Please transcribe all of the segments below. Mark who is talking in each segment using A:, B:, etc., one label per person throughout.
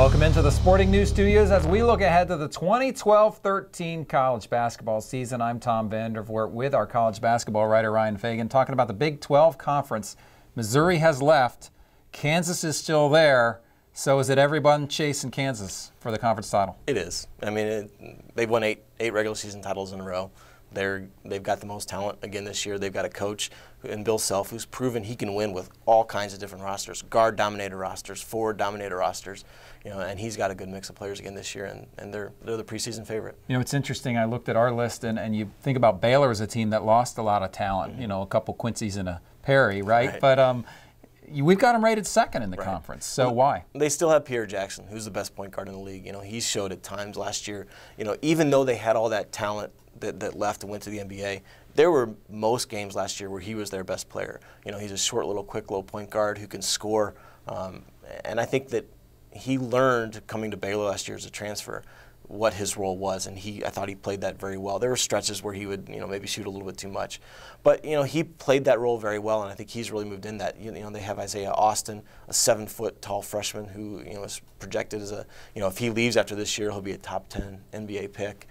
A: Welcome into the Sporting News Studios as we look ahead to the 2012-13 college basketball season. I'm Tom Vandervoort with our college basketball writer Ryan Fagan, talking about the Big 12 Conference. Missouri has left. Kansas is still there. So is it everyone chasing Kansas for the conference title?
B: It is. I mean, they've won eight regular season titles in a row. They've got the most talent again this year. They've got a coach in Bill Self who's proven he can win with all kinds of different rosters, guard-dominated rosters, forward-dominated rosters, and he's got a good mix of players again this year, and they're the preseason favorite.
A: It's interesting. I looked at our list, and you think about Baylor as a team that lost a lot of talent. Mm-hmm. A couple Quincy's and a Perry, right? But we've got them rated second in the conference. So why?
B: They still have Pierre Jackson, who's the best point guard in the league. He showed at times last year. Even though they had all that talent that left and went to the NBA, there were most games last year where he was their best player. He's a short, quick little point guard who can score, and I think that he learned coming to Baylor last year as a transfer what his role was, and I thought he played that very well. There were stretches where he would, maybe shoot a little bit too much, but he played that role very well, and I think he's really moved in that. They have Isaiah Austin, a 7-foot tall freshman who is projected as if he leaves after this year, he'll be a top 10 NBA pick.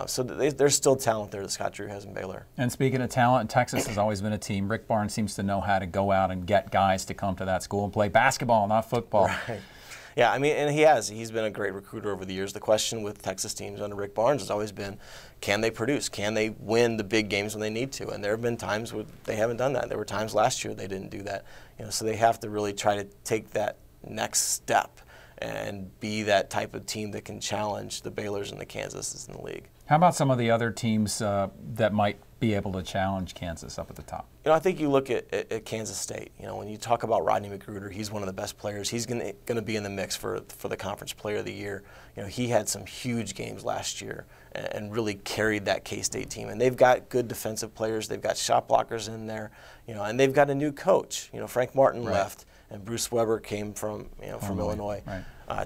B: So there's still talent there that Scott Drew has in Baylor. And
A: speaking of talent, Texas has always been a team. Rick Barnes seems to know how to go out and get guys to come to that school and play basketball, not football.
B: Right. Yeah, I mean, and he has. He's been a great recruiter over the years. The question with Texas teams under Rick Barnes has always been, can they produce? Can they win the big games when they need to? And there have been times where they haven't done that. There were times last year they didn't do that. So they have to really try to take that next step and be that type of team that can challenge the Baylors and the Kansases in the league.
A: How about some of the other teams that might be able to challenge Kansas up at the top?
B: I think you look at Kansas State. When you talk about Rodney McGruder, he's one of the best players. He's going to be in the mix for the Conference Player of the Year. He had some huge games last year and really carried that K-State team. And they've got good defensive players. They've got shot blockers in there. And they've got a new coach. Frank Martin left, and Bruce Weber came from Illinois.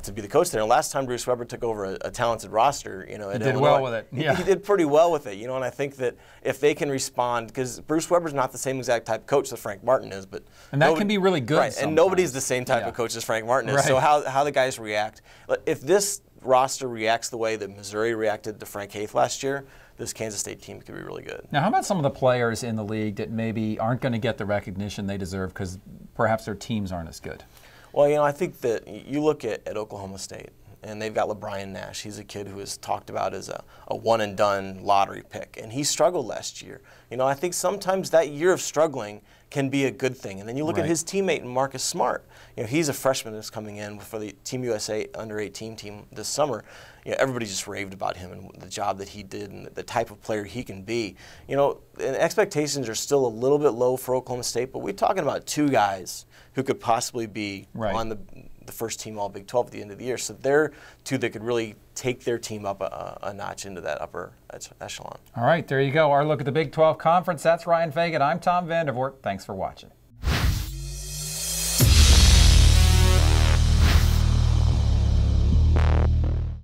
B: To be the coach there. And last time Bruce Weber took over a talented roster,
A: he did well with it.
B: Yeah. He did pretty well with it, and I think that if they can respond, because Bruce Weber's not the same exact type of coach that Frank Martin is, but
A: that can be really good.
B: Right, and nobody's the same type of coach as Frank Martin is. So how the guys react, if this roster reacts the way that Missouri reacted to Frank Haith last year, this Kansas State team could be really good.
A: Now, how about some of the players in the league that maybe aren't going to get the recognition they deserve because perhaps their teams aren't as good?
B: Well, I think that you look at Oklahoma State, and they've got LeBron Nash. He's a kid who is talked about as a one-and-done lottery pick, and he struggled last year. I think sometimes that year of struggling can be a good thing. And then you look at his teammate, Marcus Smart. He's a freshman that's coming in for the Team USA Under-18 team this summer. Everybody just raved about him and the job that he did and the type of player he can be. And expectations are still a little bit low for Oklahoma State, but we're talking about two guys who could possibly be on the first team All Big 12 at the end of the year. So they're two that could really take their team up a notch into that upper echelon.
A: All right, there you go. Our look at the Big 12 Conference. That's Ryan Fagan. I'm Tom Vandervoort. Thanks for watching.